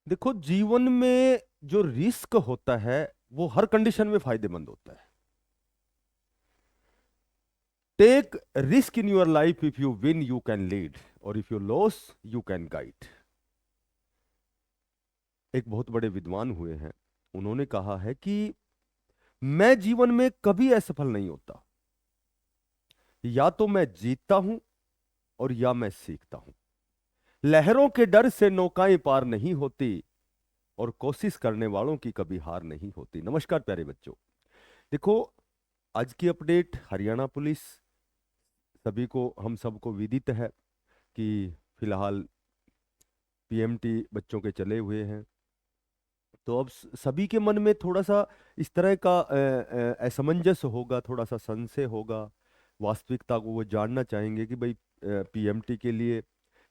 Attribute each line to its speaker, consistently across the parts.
Speaker 1: देखो, जीवन में जो रिस्क होता है वो हर कंडीशन में फायदेमंद होता है। Take risk in your life, if you win you can lead, और if you loss you can guide. एक बहुत बड़े विद्वान हुए हैं, उन्होंने कहा है कि मैं जीवन में कभी असफल नहीं होता। या तो मैं जीतता हूं और या मैं सीखता हूं। लहरों के डर से नौकाएं पार नहीं होती, और कोशिश करने वालों की कभी हार नहीं होती। नमस्कार प्यारे बच्चों। देखो, आज की अपडेट हरियाणा पुलिस, सभी को, हम सबको विदित है कि फिलहाल पीएमटी बच्चों के चले हुए हैं। तो अब सभी के मन में थोड़ा सा इस तरह का असमंजस होगा, थोड़ा सा संशय होगा। वास्तविकता को वो जानना चाहेंगे कि भाई पीएमटी के लिए,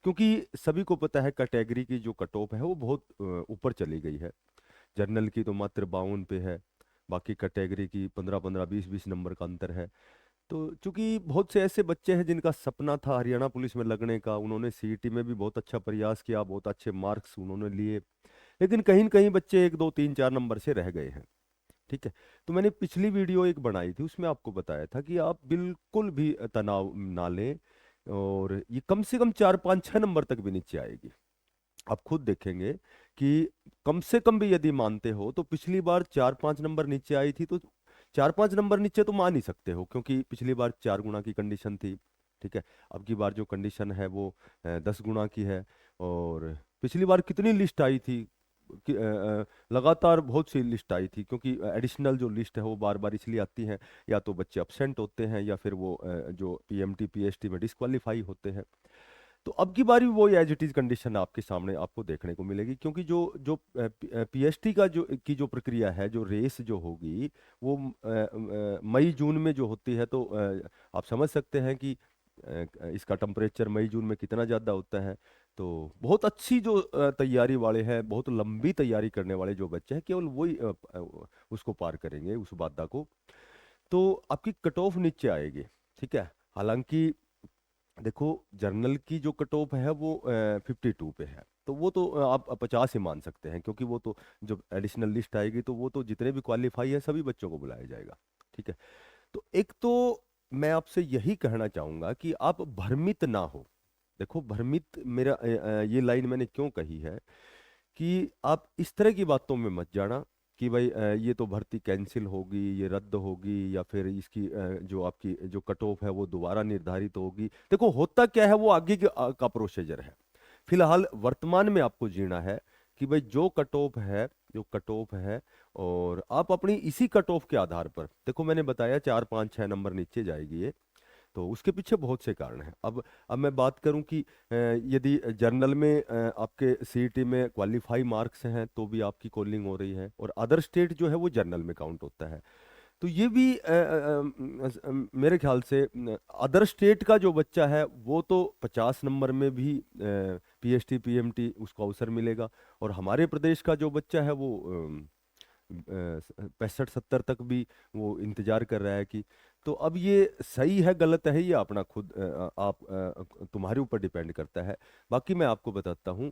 Speaker 1: क्योंकि सभी को पता है कैटेगरी की जो कट ऑफ है वो बहुत ऊपर चली गई है। जनरल की तो मात्र 52 पे है, बाकी कैटेगरी की 15-15, 20-20 नंबर का अंतर है। तो चूंकि बहुत से ऐसे बच्चे हैं जिनका सपना था हरियाणा पुलिस में लगने का, उन्होंने सीईटी में भी बहुत अच्छा प्रयास किया, बहुत अच्छे मार्क्स उन्होंने लिए, लेकिन कहीं न कहीं बच्चे 1, 2, 3, 4 नंबर से रह गए हैं। ठीक है। तो मैंने पिछली वीडियो एक बनाई थी, उसमें आपको बताया था कि आप बिल्कुल भी तनाव ना लें, और ये कम से कम 4, 5, 6 नंबर तक भी नीचे आएगी। आप खुद देखेंगे कि कम से कम भी यदि मानते हो तो पिछली बार 4, 5 नंबर नीचे आई थी, तो 4, 5 नंबर नीचे तो मान ही सकते हो, क्योंकि पिछली बार 4 गुना की कंडीशन थी। ठीक है। अब की बार जो कंडीशन है वो 10 गुना की है। और पिछली बार कितनी लिस्ट आई थी लगातार बहुत सी लिस्ट आई थी, क्योंकि एडिशनल जो लिस्ट है वो बार बार इसलिए आती है, या तो बच्चे अपसेंट होते हैं या फिर वो जो पीएमटी पीएसटी में डिस्क्वालीफाई होते हैं। तो अब की बारी वो एज इट इज कंडीशन आपके सामने आपको देखने को मिलेगी, क्योंकि जो जो पीएचडी का जो प्रक्रिया है, जो रेस जो होगी, वो मई जून में जो होती है। तो आप समझ सकते हैं कि इसका टेम्परेचर मई जून में कितना ज़्यादा होता है। तो बहुत अच्छी जो तैयारी वाले हैं, बहुत लंबी तैयारी करने वाले जो बच्चे हैं, केवल वही उसको पार करेंगे, उस बाधा को। तो आपकी कट ऑफ नीचे आएगी। ठीक है। हालांकि देखो, जर्नल की जो कट ऑफ है वो 52 पे है, तो वो तो आप 50 ही मान सकते हैं, क्योंकि वो तो जब एडिशनल लिस्ट आएगी तो वो तो जितने भी क्वालिफाई है सभी बच्चों को बुलाया जाएगा। ठीक है। तो एक तो मैं आपसे यही कहना चाहूंगा कि आप भ्रमित ना हो। देखो, भ्रमित, मेरा ये लाइन मैंने क्यों कही है कि आप इस तरह की बातों में मत जाना कि भाई ये तो भर्ती कैंसिल होगी, ये रद्द होगी, या फिर इसकी जो आपकी जो कट ऑफ है वो दोबारा निर्धारित होगी। देखो, होता क्या है वो आगे का प्रोसीजर है। फिलहाल वर्तमान में आपको जीना है कि भाई जो कट ऑफ है, जो कट ऑफ है, और आप अपनी इसी कट ऑफ के आधार पर, देखो मैंने बताया 4, 5, 6 नंबर नीचे जाएगी ये। तो उसके पीछे बहुत से कारण हैं। अब मैं बात करूं कि यदि जर्नल में आपके सीईटी में क्वालिफाई मार्क्स हैं तो भी आपकी कॉलिंग हो रही है, और अदर स्टेट जो है वो जर्नल में काउंट होता है। तो ये भी मेरे ख्याल से अदर स्टेट का जो बच्चा है वो तो 50 नंबर में भी पीएचडी पीएमटी उसको अवसर मिलेगा, और हमारे प्रदेश का जो बच्चा है वो 65-70 तक भी वो इंतजार कर रहा है कि। तो अब ये सही है गलत है, ये अपना खुद तुम्हारे ऊपर डिपेंड करता है। बाकी मैं आपको बताता हूँ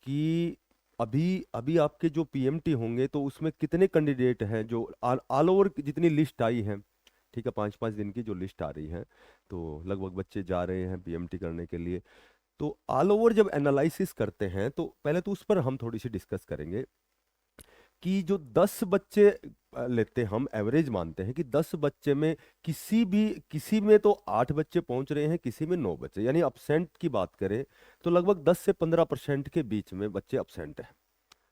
Speaker 1: कि अभी अभी आपके जो पीएमटी होंगे तो उसमें कितने कैंडिडेट हैं जो ऑल ओवर जितनी लिस्ट आई है। ठीक है, 5-5 दिन की जो लिस्ट आ रही है, तो लगभग बच्चे जा रहे हैं पीएमटी करने के लिए। तो ऑल ओवर जब एनालिसिस करते हैं तो पहले तो उस पर हम थोड़ी सी डिस्कस करेंगे कि जो 10 बच्चे लेते, हम एवरेज मानते हैं कि 10 बच्चे में किसी में तो 8 बच्चे पहुंच रहे हैं, किसी में 9 बच्चे, यानी अपसेंट की बात करें तो लगभग 10 से 15% के बीच में बच्चे अपसेंट हैं।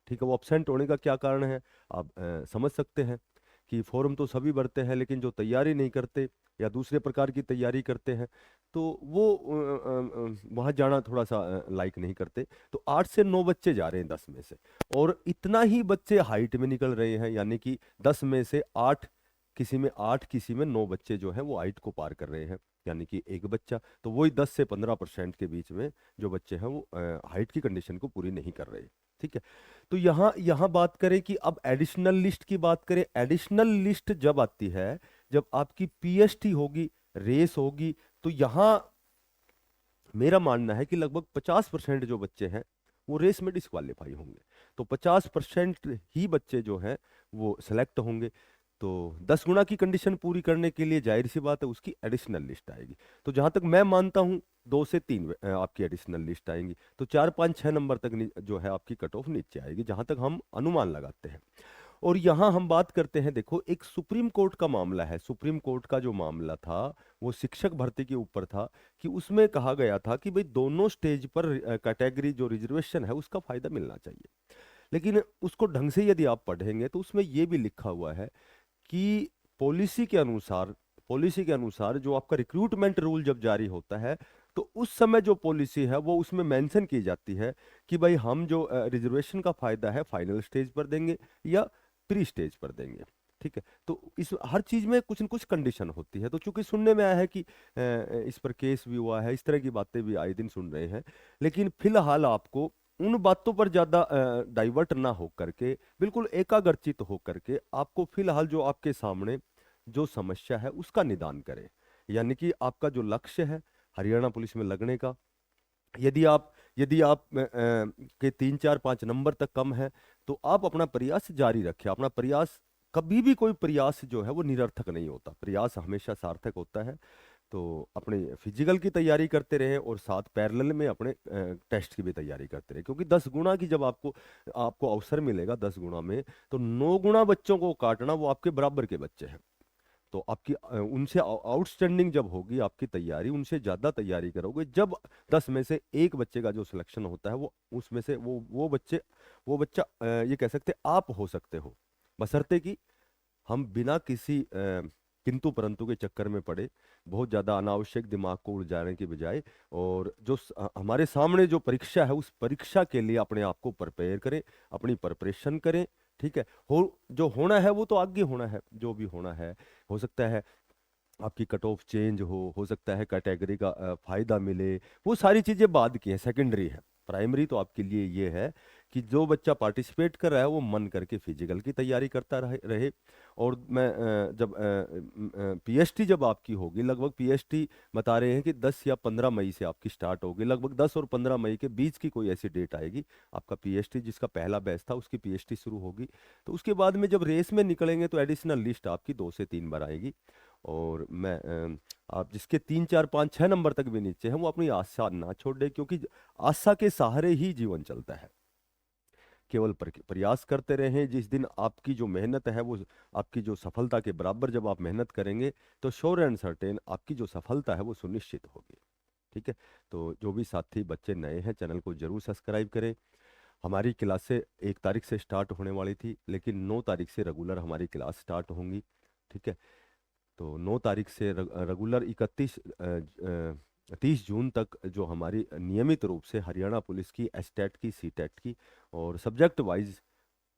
Speaker 1: ठीक है। वो अपसेंट होने का क्या कारण है, आप समझ सकते हैं कि फॉर्म तो सभी भरते हैं, लेकिन जो तैयारी नहीं करते या दूसरे प्रकार की तैयारी करते हैं तो वो वहाँ जाना थोड़ा सा लाइक नहीं करते। तो 8 से 9 बच्चे जा रहे हैं 10 में से, और इतना ही बच्चे हाइट में निकल रहे हैं, यानी कि 10 में से 8, किसी में 9 बच्चे जो हैं वो हाइट को पार कर रहे हैं, यानी कि एक बच्चा। तो वही 10 से 15% के बीच में जो बच्चे हैं वो हाइट की कंडीशन को पूरी नहीं कर रहे। ठीक है। तो यहाँ यहाँ बात करें कि अब एडिशनल लिस्ट की बात करें, एडिशनल लिस्ट जब आती है, जब आपकी पीएसटी होगी, रेस होगी, तो यहाँ मेरा मानना है कि लगभग 50% जो बच्चे हैं वो रेस में डिस्क्वालीफाई होंगे। तो 50% ही बच्चे जो हैं वो सेलेक्ट होंगे। तो 10 गुना की कंडीशन पूरी करने के लिए जाहिर सी बात है उसकी एडिशनल लिस्ट आएगी। तो जहां तक मैं मानता हूं 2 से 3 आपकी एडिशनल लिस्ट आएंगी, तो 4 5 6 नंबर तक जो है आपकी कट ऑफ नीचे आएगी, जहां तक हम अनुमान लगाते हैं। और यहाँ हम बात करते हैं, देखो एक सुप्रीम कोर्ट का मामला है। सुप्रीम कोर्ट का जो मामला था वो शिक्षक भर्ती के ऊपर था, कि उसमें कहा गया था कि भाई दोनों स्टेज पर कैटेगरी जो रिजर्वेशन है उसका फायदा मिलना चाहिए। लेकिन उसको ढंग से यदि आप पढ़ेंगे तो उसमें ये भी लिखा हुआ है कि पॉलिसी के अनुसार, पॉलिसी के अनुसार जो आपका रिक्रूटमेंट रूल जब जारी होता है, तो उस समय जो पॉलिसी है वो उसमें मेंशन की जाती है कि भाई हम जो रिजर्वेशन का फायदा है फाइनल स्टेज पर देंगे या प्री स्टेज पर देंगे। ठीक है, तो इस हर चीज में कुछ न कुछ कंडीशन होती है। तो चूंकि सुनने में आया है कि इस पर केस भी हुआ है, इस तरह की बातें भी आए दिन सुन रहे हैं, लेकिन फिलहाल आपको उन बातों पर ज्यादा डाइवर्ट ना हो करके, बिल्कुल एकाग्रचित हो करके आपको फिलहाल जो आपके सामने जो समस्या है उसका निदान करें। यानी कि आपका जो लक्ष्य है हरियाणा पुलिस में लगने का, यदि आप के 3 4 5 नंबर तक कम है, तो आप अपना प्रयास जारी रखें। अपना प्रयास, कभी भी कोई प्रयास जो है वो निरर्थक नहीं होता, प्रयास हमेशा सार्थक होता है। तो अपने फिजिकल की तैयारी करते रहे और साथ पैरेलल में अपने टेस्ट की भी तैयारी करते रहे, क्योंकि 10 गुना की जब आपको आपको अवसर मिलेगा 10 गुना में, तो 9 गुना बच्चों को काटना वो आपके बराबर के बच्चे हैं। तो आपकी उनसे आउटस्टैंडिंग जब होगी आपकी तैयारी, उनसे ज्यादा तैयारी करोगे, जब 10 में से 1 बच्चे का जो सिलेक्शन होता है वो उसमें से वो बच्चा ये कह सकते आप हो सकते हो, बशर्ते कि हम बिना किसी किंतु परंतु के चक्कर में पड़े, बहुत ज्यादा अनावश्यक दिमाग को उलझाने की बजाय, और जो हमारे सामने जो परीक्षा है उस परीक्षा के लिए अपने आप को प्रिपेयर करें, अपनी प्रिपरेशन करें। ठीक है, हो जो होना है वो तो आगे होना है, जो भी होना है। हो सकता है आपकी कट ऑफ चेंज हो सकता है कैटेगरी का फायदा मिले, वो सारी चीजें बाद की हैं, सेकेंडरी है। प्राइमरी तो आपके लिए ये है कि जो बच्चा पार्टिसिपेट कर रहा है वो मन करके फिजिकल की तैयारी करता रहे। और मैं जब पीएचडी जब आपकी होगी, लगभग पीएचडी बता रहे हैं कि 10 या 15 मई से आपकी स्टार्ट होगी, लगभग 10 और 15 मई के बीच की कोई ऐसी डेट आएगी, आपका पीएचडी जिसका पहला बैच था उसकी पीएचडी शुरू होगी। तो उसके बाद में जब रेस में निकलेंगे तो एडिशनल लिस्ट आपकी 2 से 3 बार आएगी। और मैं आप जिसके 3 4 5 6 नंबर तक भी नीचे हैं वो अपनी आशा ना छोड़ दे, क्योंकि आशा के सहारे ही जीवन चलता है। केवल प्रयास करते रहें, जिस दिन आपकी जो मेहनत है वो आपकी जो सफलता के बराबर जब आप मेहनत करेंगे, तो श्योर एंड सर्टेन आपकी जो सफलता है वो सुनिश्चित होगी। ठीक है, तो जो भी साथी बच्चे नए हैं चैनल को जरूर सब्सक्राइब करें। हमारी क्लासें 1 तारीख से स्टार्ट होने वाली थी, लेकिन 9 तारीख से रेगुलर हमारी क्लास स्टार्ट होंगी। ठीक है, तो 9 तारीख से रेगुलर 30 जून तक जो हमारी नियमित रूप से हरियाणा पुलिस की एस्टेट की, सीटेट की और सब्जेक्ट वाइज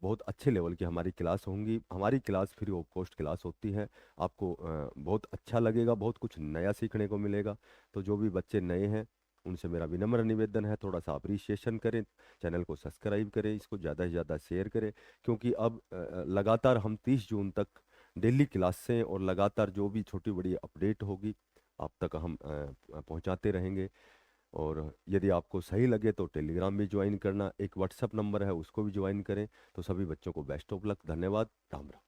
Speaker 1: बहुत अच्छे लेवल की हमारी क्लास होंगी। हमारी class free of cost class होती है, आपको बहुत अच्छा लगेगा, बहुत कुछ नया सीखने को मिलेगा। तो जो भी बच्चे नए हैं उनसे मेरा विनम्र निवेदन है, थोड़ा सा अप्रिसिएशन करें, चैनल को सब्सक्राइब करें, इसको ज़्यादा से ज़्यादा शेयर करें, क्योंकि अब लगातार हम 30 जून तक डेली क्लासें और लगातार जो भी छोटी बड़ी अपडेट होगी आप तक हम पहुंचाते रहेंगे। और यदि आपको सही लगे तो टेलीग्राम भी ज्वाइन करना, एक व्हाट्सएप नंबर है उसको भी ज्वाइन करें। तो सभी बच्चों को बेस्ट ऑफ लक, धन्यवाद, राम राम।